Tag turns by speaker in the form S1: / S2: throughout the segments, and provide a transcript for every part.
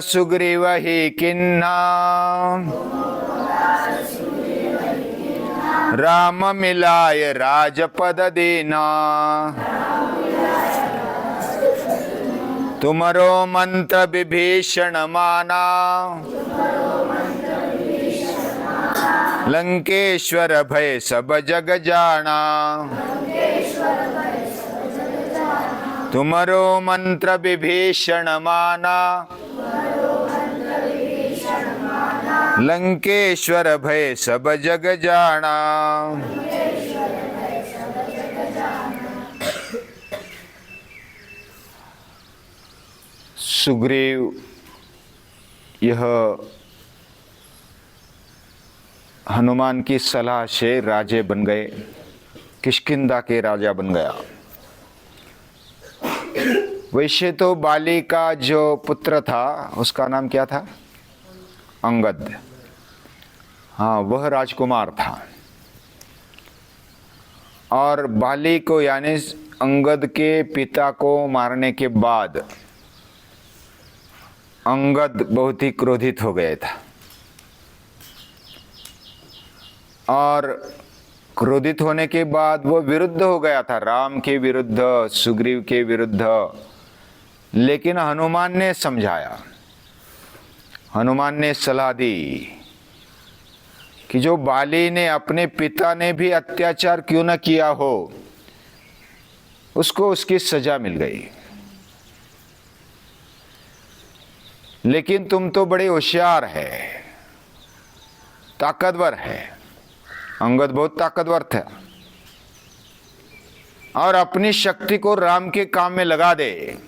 S1: सुग्रीव ही किन्ना राम मिलाय राजपद दीना। तुमरो मंत्र विभीषण माना लंकेश्वर भय सब जग जाना। तुमरो मंत्र विभीषण माना लंकेश्वर भय सब जग जाना। सुग्रीव यह हनुमान की सलाह से राजे बन गए, किष्किंधा के राजा बन गया। वैसे तो बाली का जो पुत्र था उसका नाम क्या था? अंगद। हाँ, वह राजकुमार था। और बाली को यानी अंगद के पिता को मारने के बाद अंगद बहुत ही क्रोधित हो गया था और क्रोधित होने के बाद वो विरुद्ध हो गया था, राम के विरुद्ध, सुग्रीव के विरुद्ध। लेकिन हनुमान ने समझाया, हनुमान ने सलाह दी कि जो बाली ने अपने पिता ने भी अत्याचार क्यों न किया हो, उसको उसकी सजा मिल गई। लेकिन तुम तो बड़े होशियार है, ताकतवर है। अंगद बहुत ताकतवर था और अपनी शक्ति को राम के काम में लगा दे।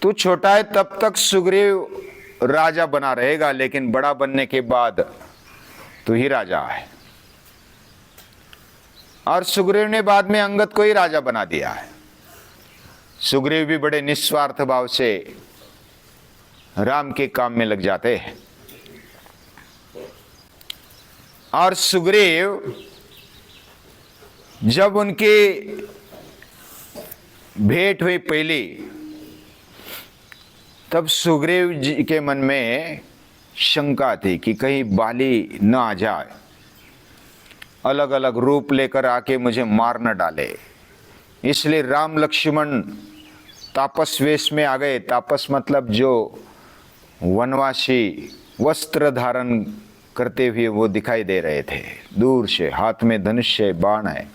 S1: तू छोटा है तब तक सुग्रीव राजा बना रहेगा, लेकिन बड़ा बनने के बाद तू ही राजा है। और सुग्रीव ने बाद में अंगद को ही राजा बना दिया है। सुग्रीव भी बड़े निस्वार्थ भाव से राम के काम में लग जाते हैं। और सुग्रीव जब उनकी भेंट हुई पहली, तब सुग्रीव जी के मन में शंका थी कि कहीं बाली न आ जाए, अलग अलग रूप लेकर आके मुझे मार न डाले। इसलिए राम लक्ष्मण तापस वेश में आ गए। तापस मतलब जो वनवासी वस्त्र धारण करते हुए वो दिखाई दे रहे थे दूर से, हाथ में धनुष है, बाण है,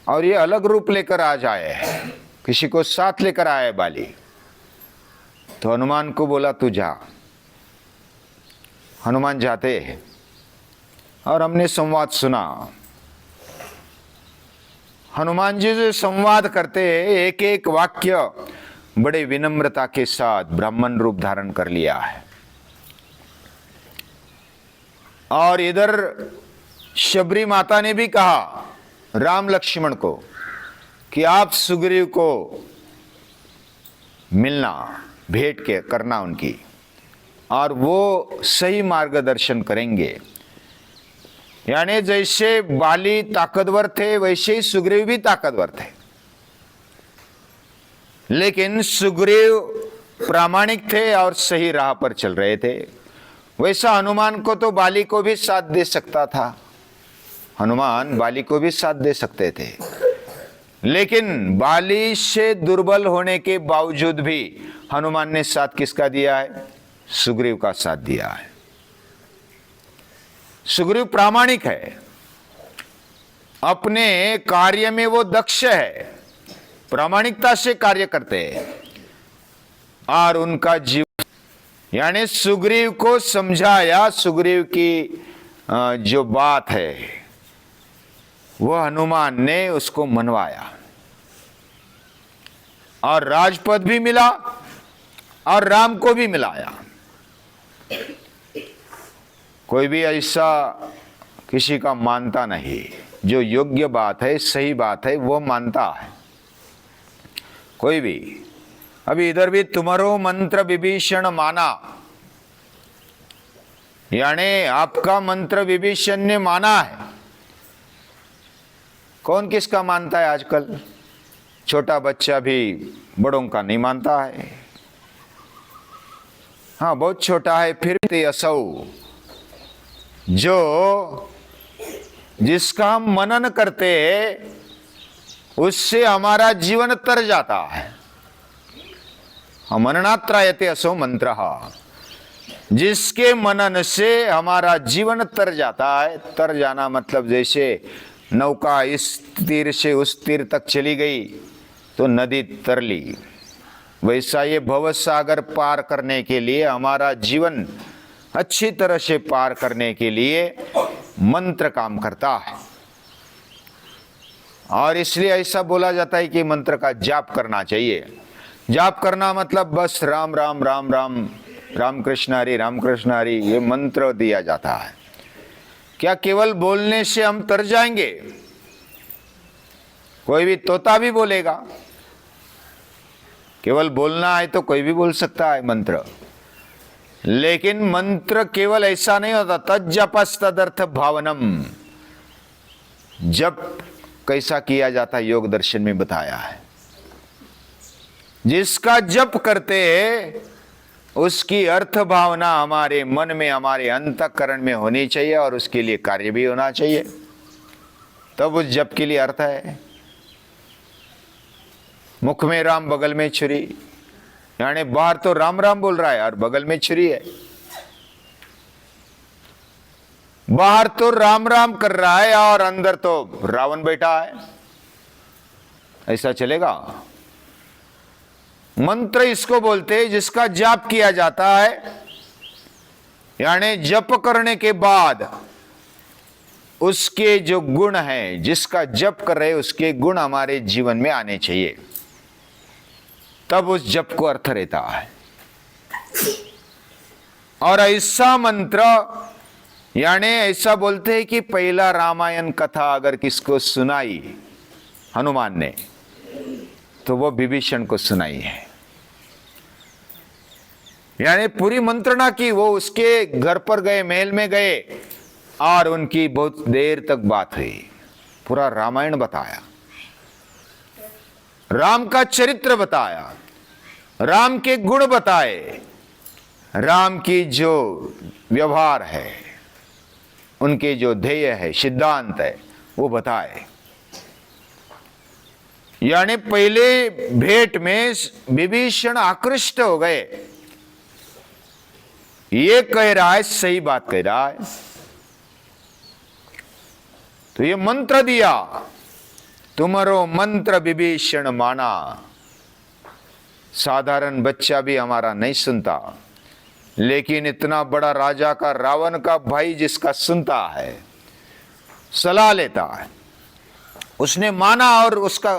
S1: और ये अलग रूप लेकर आ जाए, किसी को साथ लेकर आए बाली। तो हनुमान को बोला तू जा। हनुमान जाते हैं और हमने संवाद सुना। हनुमान जी जो संवाद करते हैं, एक एक वाक्य बड़े विनम्रता के साथ ब्राह्मण रूप धारण कर लिया है। और इधर शबरी माता ने भी कहा राम लक्ष्मण को कि आप सुग्रीव को मिलना, भेंट के करना उनकी, और वो सही मार्गदर्शन करेंगे। यानी जैसे बाली ताकतवर थे वैसे ही सुग्रीव भी ताकतवर थे, लेकिन सुग्रीव प्रामाणिक थे और सही राह पर चल रहे थे। वैसा हनुमान को तो बाली को भी साथ दे सकता था, हनुमान बाली को भी साथ दे सकते थे, लेकिन बाली से दुर्बल होने के बावजूद भी हनुमान ने साथ किसका दिया है? सुग्रीव का साथ दिया है। सुग्रीव प्रामाणिक है, अपने कार्य में वो दक्ष है, प्रामाणिकता से कार्य करते हैं। और उनका जीवन यानी सुग्रीव को समझाया, सुग्रीव की जो बात है वह हनुमान ने उसको मनवाया और राजपद भी मिला और राम को भी मिलाया। कोई भी ऐसा किसी का मानता नहीं, जो योग्य बात है, सही बात है, वो मानता है कोई भी। अभी इधर भी तुम्हारो मंत्र विभीषण माना, यानी आपका मंत्र विभीषण ने माना है। कौन किसका मानता है आजकल? छोटा बच्चा भी बड़ों का नहीं मानता है। हाँ, बहुत छोटा है फिर भी असौ, जो जिसका हम मनन करते हैं उससे हमारा जीवन तर जाता है। मननात्रायते असौ मंत्र, जिसके मनन से हमारा जीवन तर जाता है। तर जाना मतलब जैसे नौका इस तीर से उस तीर तक चली गई तो नदी तर ली, वैसा ये भव सागर पार करने के लिए, हमारा जीवन अच्छी तरह से पार करने के लिए मंत्र काम करता है। और इसलिए ऐसा बोला जाता है कि मंत्र का जाप करना चाहिए। जाप करना मतलब बस राम राम राम राम, राम कृष्ण हरि, ये मंत्र दिया जाता है। क्या केवल बोलने से हम तर जाएंगे? कोई भी तोता भी बोलेगा, केवल बोलना है तो कोई भी बोल सकता है मंत्र। लेकिन मंत्र केवल ऐसा नहीं होता। तज्जपस तदर्थ भावनम, जप कैसा किया जाता है योग दर्शन में बताया है। जिसका जप करते हैं उसकी अर्थ भावना हमारे मन में, हमारे अंतःकरण में होनी चाहिए और उसके लिए कार्य भी होना चाहिए, तब उस जप के लिए अर्थ है। मुख में राम बगल में छुरी, यानी बाहर तो राम राम बोल रहा है और बगल में छुरी है। बाहर तो राम राम कर रहा है और अंदर तो रावण बैठा है, ऐसा चलेगा? मंत्र इसको बोलते हैं जिसका जाप किया जाता है, यानी जप करने के बाद उसके जो गुण हैं, जिसका जप कर रहे उसके गुण हमारे जीवन में आने चाहिए, तब उस जप को अर्थ रहता है। और ऐसा मंत्र, यानी ऐसा बोलते हैं कि पहला रामायण कथा अगर किसको सुनाई हनुमान ने, तो वो विभीषण को सुनाई है। यानी पूरी मंत्रणा की, वो उसके घर पर गए, महल में गए और उनकी बहुत देर तक बात हुई, पूरा रामायण बताया, राम का चरित्र बताया, राम के गुण बताए, राम की जो व्यवहार है, उनके जो ध्येय है, सिद्धांत है, वो बताए। यानी पहले भेंट में विभीषण आकृष्ट हो गए, ये कह रहा है, सही बात कह रहा है, तो ये मंत्र दिया, तुम्हारो मंत्र विभीषण माना। साधारण बच्चा भी हमारा नहीं सुनता, लेकिन इतना बड़ा राजा का, रावण का भाई जिसका सुनता है, सलाह लेता है, उसने माना और उसका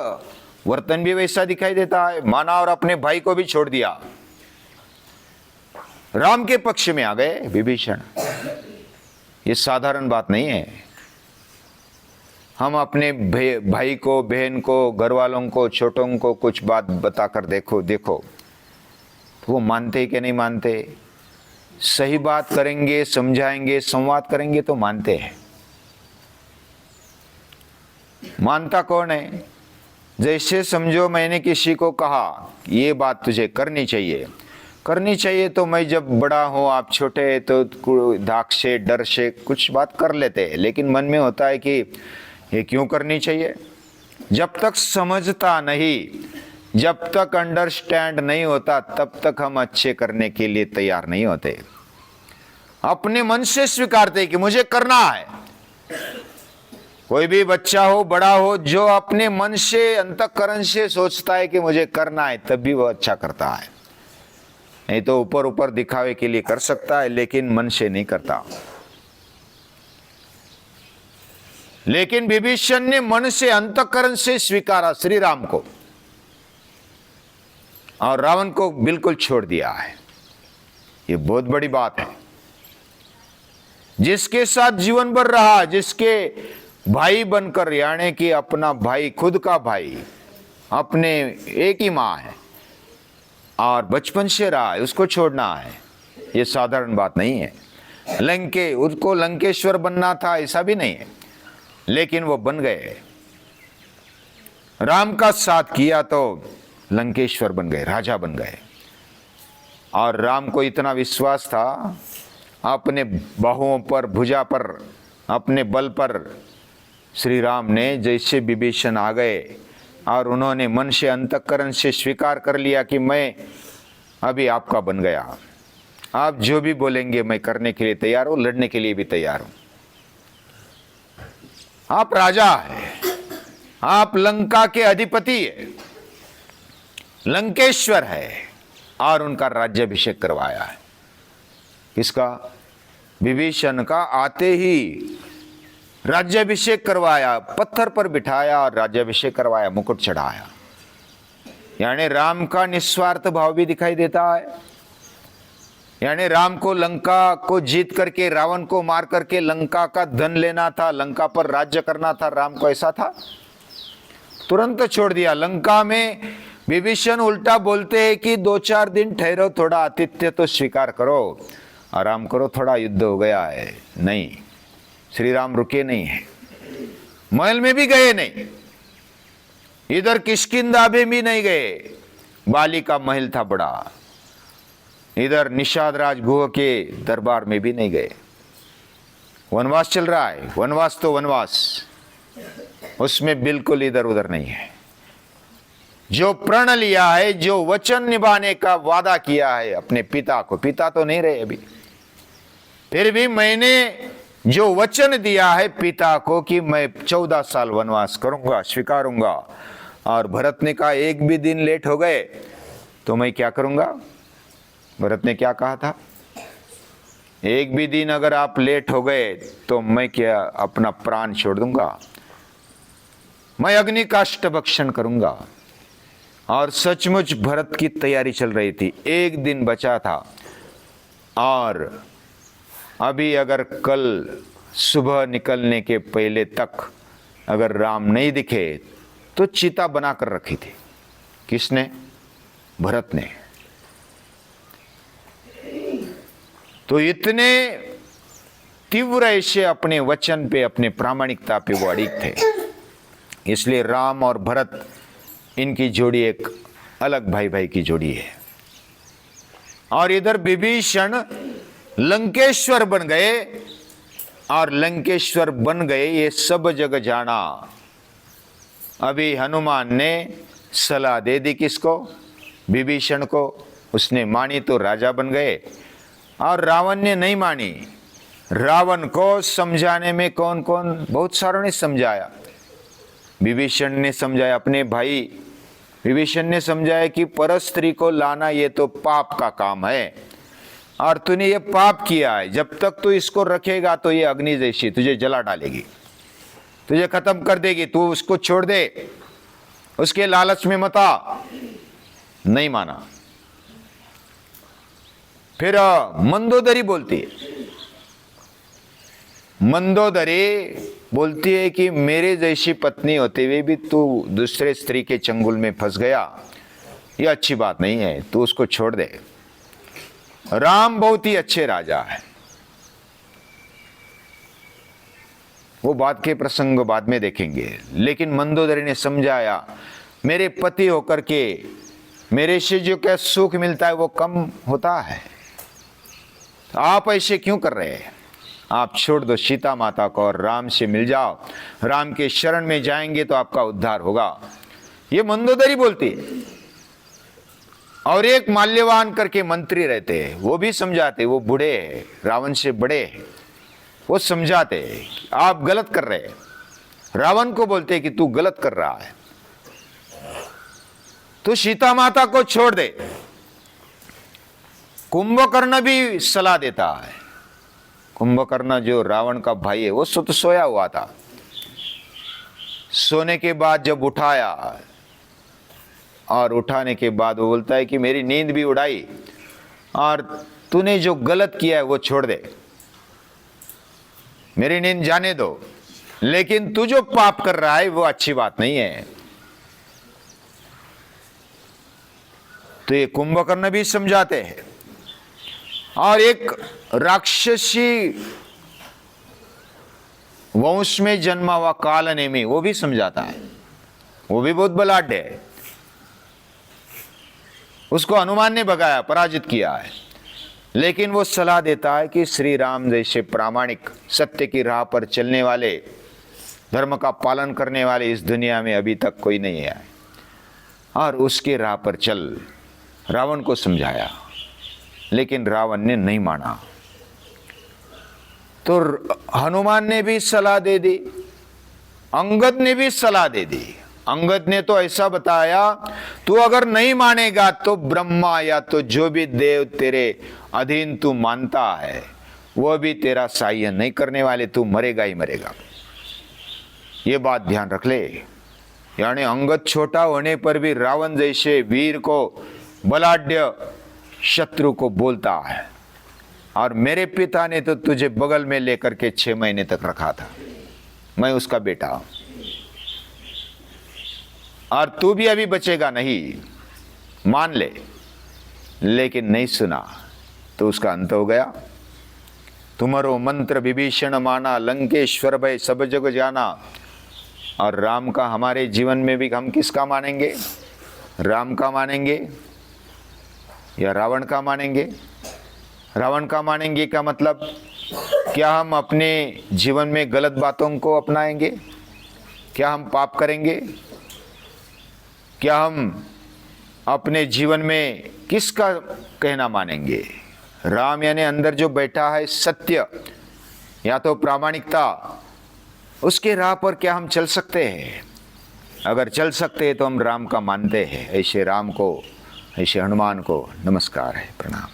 S1: वर्तन भी वैसा दिखाई देता है। माना और अपने भाई को भी छोड़ दिया, राम के पक्ष में आ गए विभीषण। ये साधारण बात नहीं है। हम अपने भाई को, बहन को, घर वालों को, छोटों को कुछ बात बताकर देखो तो वो मानते कि नहीं मानते? सही बात करेंगे, समझाएंगे, संवाद करेंगे तो मानते हैं। मानता कौन है? जैसे समझो मैंने किसी को कहा ये बात तुझे करनी चाहिए, तो मैं जब बड़ा हूं, आप छोटे हैं, तो धाक से, डर से कुछ बात कर लेते हैं, लेकिन मन में होता है कि ये क्यों करनी चाहिए। जब तक समझता नहीं, जब तक अंडरस्टैंड नहीं होता, तब तक हम अच्छे करने के लिए तैयार नहीं होते। अपने मन से स्वीकारते कि मुझे करना है। कोई भी बच्चा हो, बड़ा हो, जो अपने मन से, अंतःकरण से सोचता है कि मुझे करना है, तब भी वो अच्छा करता है। नहीं तो ऊपर ऊपर दिखावे के लिए कर सकता है, लेकिन मन से नहीं करता। लेकिन विभीषण ने मन से, अंतःकरण से स्वीकारा श्री राम को और रावण को बिल्कुल छोड़ दिया है। ये बहुत बड़ी बात है। जिसके साथ जीवन भर रहा, जिसके भाई बनकर, यानी कि अपना भाई, खुद का भाई, अपने एक ही मां है और बचपन से रहा है, उसको छोड़ना है, ये साधारण बात नहीं है। उसको लंकेश्वर बनना था ऐसा भी नहीं है, लेकिन वो बन गए। राम का साथ किया तो लंकेश्वर बन गए, राजा बन गए। और राम को इतना विश्वास था, अपने बाहुओं पर, भुजा पर, अपने बल पर श्री राम ने, जैसे विभीषण आ गए और उन्होंने मन से, अंतःकरण से स्वीकार कर लिया कि मैं अभी आपका बन गया, आप जो भी बोलेंगे मैं करने के लिए तैयार हूं, लड़ने के लिए भी तैयार हूं। आप राजा हैं, आप लंका के अधिपति है, लंकेश्वर है, और उनका राज्याभिषेक करवाया है। किसका? विभीषण का। आते ही राज्याभिषेक करवाया, पत्थर पर बिठाया और राज्याभिषेक करवाया, मुकुट चढ़ाया। यानी राम का निस्वार्थ भाव भी दिखाई देता है। यानी राम को लंका को जीत करके, रावण को मार करके लंका का धन लेना था, लंका पर राज्य करना था। राम को ऐसा था, तुरंत छोड़ दिया। लंका में विभीषण उल्टा बोलते हैं कि 2-4 दिन ठहरो, थोड़ा आतिथ्य तो स्वीकार करो, आराम करो, थोड़ा युद्ध हो गया है। नहीं, श्री राम रुके नहीं है, महल में भी गए नहीं, इधर किष्किंधा में भी नहीं गए, बाली का महल था बड़ा, इधर निषाद राज गुह के दरबार में भी नहीं गए। वनवास चल रहा है, वनवास तो वनवास, उसमें बिल्कुल इधर उधर नहीं है। जो प्रण लिया है, जो वचन निभाने का वादा किया है अपने पिता को, पिता तो नहीं रहे अभी, फिर भी मैंने जो वचन दिया है पिता को कि मैं 14 साल वनवास करूंगा, स्वीकारूंगा, और भरत ने कहा एक भी दिन लेट हो गए तो मैं क्या करूंगा? भरत ने क्या कहा था? एक भी दिन अगर आप लेट हो गए तो मैं क्या अपना प्राण छोड़ दूंगा, मैं अग्नि काष्ठ भक्षण करूंगा। और सचमुच भरत की तैयारी चल रही थी, एक दिन बचा था, और अभी अगर कल सुबह निकलने के पहले तक अगर राम नहीं दिखे तो चिता बनाकर रखी थी। किसने? भरत ने। तो इतने तीव्र ऐसे अपने वचन पे, अपने प्रामाणिकता पे वो अड़िग थे। इसलिए राम और भरत, इनकी जोड़ी एक अलग भाई भाई की जोड़ी है। और इधर विभीषण लंकेश्वर बन गए, और लंकेश्वर बन गए ये सब जग जाना। अभी हनुमान ने सलाह दे दी किसको? विभीषण को। उसने मानी तो राजा बन गए, और रावण ने नहीं मानी। रावण को समझाने में कौन कौन? बहुत सारों ने समझाया। विभीषण ने समझाया, अपने भाई विभीषण ने समझाया कि परस्त्री को लाना ये तो पाप का काम है, और तूने ये पाप किया है, जब तक तू इसको रखेगा तो ये अग्नि जैसी तुझे जला डालेगी, तुझे खत्म कर देगी, तू उसको छोड़ दे, उसके लालच में मत आ। नहीं माना। फिर मंदोदरी बोलती है, मंदोदरी बोलती है कि मेरे जैसी पत्नी होते हुए भी तू दूसरे स्त्री के चंगुल में फंस गया, ये अच्छी बात नहीं है, तू उसको छोड़ दे। राम बहुत ही अच्छे राजा है, वो बात के प्रसंग बाद में देखेंगे। लेकिन मंदोदरी ने समझाया, मेरे पति होकर के मेरे से जो क्या सुख मिलता है वो कम होता है, आप ऐसे क्यों कर रहे हैं? आप छोड़ दो सीता माता को और राम से मिल जाओ, राम के शरण में जाएंगे तो आपका उद्धार होगा। ये मंदोदरी बोलती। और एक माल्यवान करके मंत्री रहते हैं, वो भी समझाते, वो बूढ़े हैं, रावण से बड़े हैं, वो समझाते आप गलत कर रहे हैं। रावण को बोलते कि तू गलत कर रहा है, तू सीता माता को छोड़ दे। कुंभकर्ण भी सलाह देता है। कुंभकर्ण जो रावण का भाई है, वो सुत सोया हुआ था। सोने के बाद जब उठाया, और उठाने के बाद वो बोलता है कि मेरी नींद भी उड़ाई, और तूने जो गलत किया है वो छोड़ दे, मेरी नींद जाने दो, लेकिन तू जो पाप कर रहा है वो अच्छी बात नहीं है। तो ये कुंभकर्ण भी समझाते हैं। और एक राक्षसी वंश में जन्मा हुआ कालनेमी, वो भी समझाता है, वो भी बहुत बलाढ्य है। उसको हनुमान ने भगाया, पराजित किया है। लेकिन वो सलाह देता है कि श्री राम जैसे प्रामाणिक, सत्य की राह पर चलने वाले, धर्म का पालन करने वाले इस दुनिया में अभी तक कोई नहीं है, और उसके राह पर चल। रावण को समझाया, लेकिन रावण ने नहीं माना। तो हनुमान ने भी सलाह दे दी, अंगद ने भी सलाह दे दी। अंगद ने तो ऐसा बताया, तू अगर नहीं मानेगा तो ब्रह्मा या तो जो भी देव तेरे अधीन तू मानता है वो भी तेरा सहाय नहीं करने वाले, तू मरेगा ही मरेगा। ये बात ध्यान रख ले। यानी अंगद छोटा होने पर भी रावण जैसे वीर को, बलाढ्य शत्रु को बोलता है, और मेरे पिता ने तो तुझे बगल में लेकर के 6 महीने तक रखा था, मैं उसका बेटा हूं, और तू भी अभी बचेगा नहीं, मान ले। लेकिन नहीं सुना तो उसका अंत हो गया। तुम्हारो मंत्र विभीषण माना, लंकेश्वर भय सब जग जाना। और राम का हमारे जीवन में भी हम किसका मानेंगे? राम का मानेंगे या रावण का मानेंगे? रावण का मानेंगे का मतलब क्या हम अपने जीवन में गलत बातों को अपनाएंगे? क्या हम पाप करेंगे? क्या हम अपने जीवन में किसका कहना मानेंगे? राम यानी अंदर जो बैठा है सत्य या तो प्रामाणिकता, उसके राह पर क्या हम चल सकते हैं? अगर चल सकते हैं तो हम राम का मानते हैं। ऐसे राम को, ऐसे हनुमान को नमस्कार है, प्रणाम।